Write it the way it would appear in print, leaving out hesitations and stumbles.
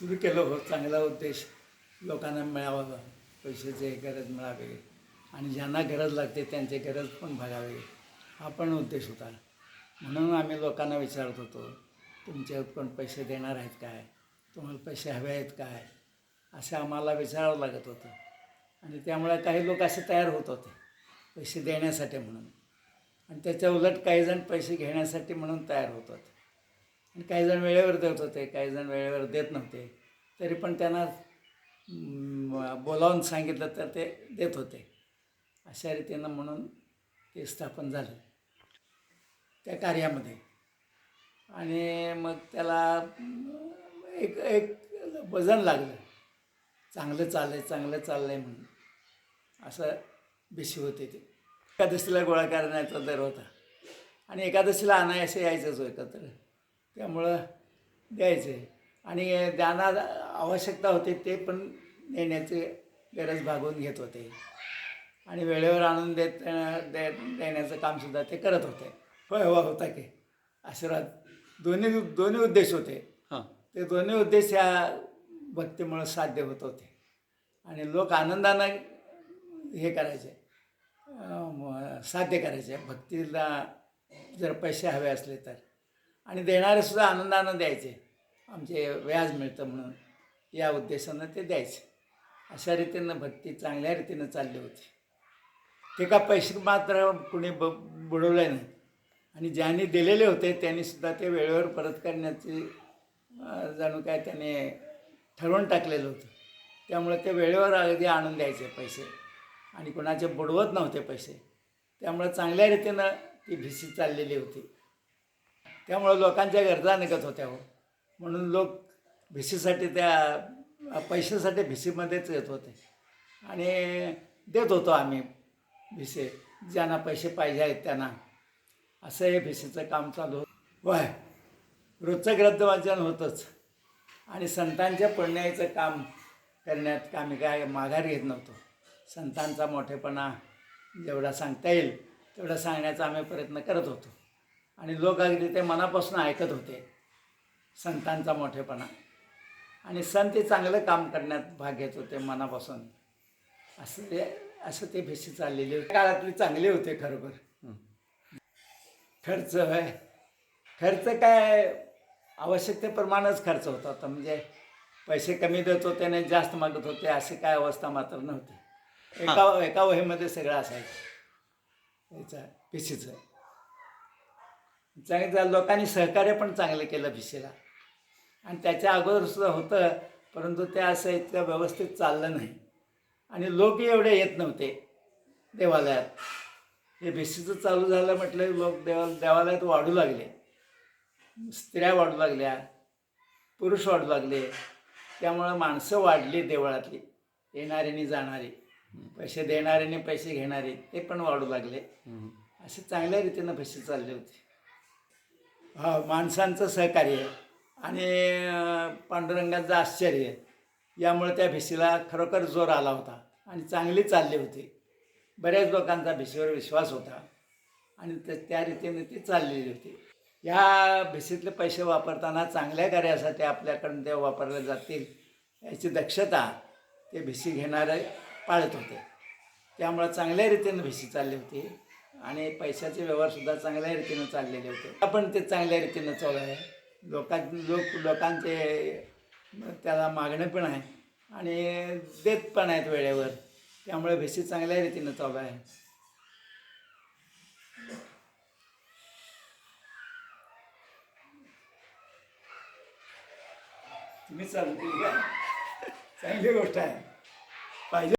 सुरू केलं हो चांगला उद्देश लोकांना मिळावा, पैशाची गरज मिळावी आणि ज्यांना गरज लागते त्यांची गरज पण भागावी, हा पण उद्देश होता. म्हणून आम्ही लोकांना विचारत होतो, तुमचे कोण पैसे देणार आहेत काय, तुम्हाला पैसे हवे आहेत काय, असं आम्हाला विचारावं लागत होतं. आणि त्यामुळे काही लोक असे तयार होत होते पैसे देण्यासाठी म्हणून, आणि त्याच्या उलट काही जण पैसे घेण्यासाठी म्हणून तयार होत होते. आणि काही जण वेळेवर देत होते, काही जण वेळेवर देत नव्हते, तरी पण त्यांना बोलावून सांगितलं तर ते देत होते. अशा रीतीनं म्हणून ते स्थापन झालं त्या कार्यामध्ये. आणि मग त्याला एक एक वजन लागलं, चांगलं चाललं आहे म्हणून. असं भिशी होते ते. एकादशीला गोळा करण्याचा दर होता आणि एकादशीला अनायासे यायचंच एकत्र, त्यामुळं द्यायचे. आणि ज्यांना आवश्यकता होती ते पण देण्याची गरज भागवून घेत होते आणि वेळेवर आणून देण्याचं कामसुद्धा ते करत होते. होय होता की आशीर्वाद. दोन्ही उद्देश होते. हां. ते दोन्ही उद्देश या भक्तीमुळं साध्य होत होते. आणि लोक आनंदानं हे करायचे, साध्य करायचे. भक्तीला जर पैसे हवे असले तर, आणि देणारेसुद्धा आनंदानं द्यायचे, आमचे व्याज मिळतं म्हणून या उद्देशानं ते द्यायचे. अशा रीतीनं भक्ती चांगल्या रीतीनं चालली होती. ते का पैसे मात्र कुणी बुडवले नाही. आणि ज्यांनी दिलेले होते त्यांनीसुद्धा ते वेळेवर परत करण्याची जणू काय त्याने ठरवून टाकलेलं होतं. त्यामुळे ते वेळेवर अगदी आणून द्यायचे पैसे आणि कुणाचे बुडवत नव्हते पैसे. त्यामुळे चांगल्या रीतीनं ती भिशी चाललेली होती. त्यामुळं लोकांच्या गरजा निघत होत्या हो. म्हणून लोक भिशीसाठी, त्या पैशासाठी भिशीमध्येच येत होते आणि देत होतो आम्ही भिसे, ज्यांना पैसे पाहिजे आहेत त्यांना. असं हे भिशीचं काम चालू होतं. वय रोजचं ग्रंथवाचन होतंच आणि संतांच्या पुण्याचं काम करण्यात आम्ही काय माघार घेत नव्हतो. संतांचा मोठेपणा जेवढा सांगता येईल तेवढा सांगण्याचा आम्ही प्रयत्न करत होतो. आणि लोक अगदी ते मनापासून ऐकत होते संतांचा मोठेपणा, आणि संत ते चांगलं काम करण्यात भाग घेत होते मनापासून. असं ते भिशी चाललेली होती. काळातली चांगली होते खरोखर. खर्च काय आवश्यकतेप्रमाणेच खर्च होता होता. म्हणजे पैसे कमी देत होते आणि जास्त मागत होते अशी काय अवस्था मात्र नव्हती. एका वहीमध्ये सगळं असायचं याचं भिशीचं. चांगलं लोकांनी सहकार्य पण चांगलं केलं भिशीला. आणि त्याच्या अगोदरसुद्धा होतं, परंतु ते असं इतकं व्यवस्थित चाललं नाही आणि लोकही एवढे येत नव्हते देवालयात. हे भिशीचं चालू झालं म्हटलं, लोक देवालयात वाढू लागले. स्त्रिया वाढू लागल्या, पुरुष वाढू लागले. त्यामुळं माणसं वाढली देवळातली, येणाऱ्यांनी जाणारी, पैसे देणाऱ्यांनी पैसे घेणारे ते पण वाढू लागले. असे चांगल्या रीतीनं भिशी चालली होती. माणसांचं सहकार्य आणि पांडुरंगाचं आश्चर्य यामुळे त्या भिशीला खरोखर जोर आला होता आणि चांगली चालली होती. बऱ्याच लोकांचा भिशीवर विश्वास होता आणि त्या रीतीने ती चाललेली होती. या भिशीतले पैसे वापरताना चांगल्या कार्यासाठी आपल्याकडून ते वापरले जातील याची दक्षता ते भिशी घेणारे पाळत होते. त्यामुळं चांगल्या रीतीनं भिशी चालली होती आणि पैशाचे व्यवहारसुद्धा चांगल्या रीतीनं चाललेले होते. आपण ते चांगल्या रीतीनं चालू आहे. लोकांचे त्याला मागणं पण आहे आणि देत पण आहेत वेळेवर. त्यामुळे भिशी चांगल्या रीतीनं चालू आहे. तुम्ही चालू का? चांगली गोष्ट आहे. पाहिजे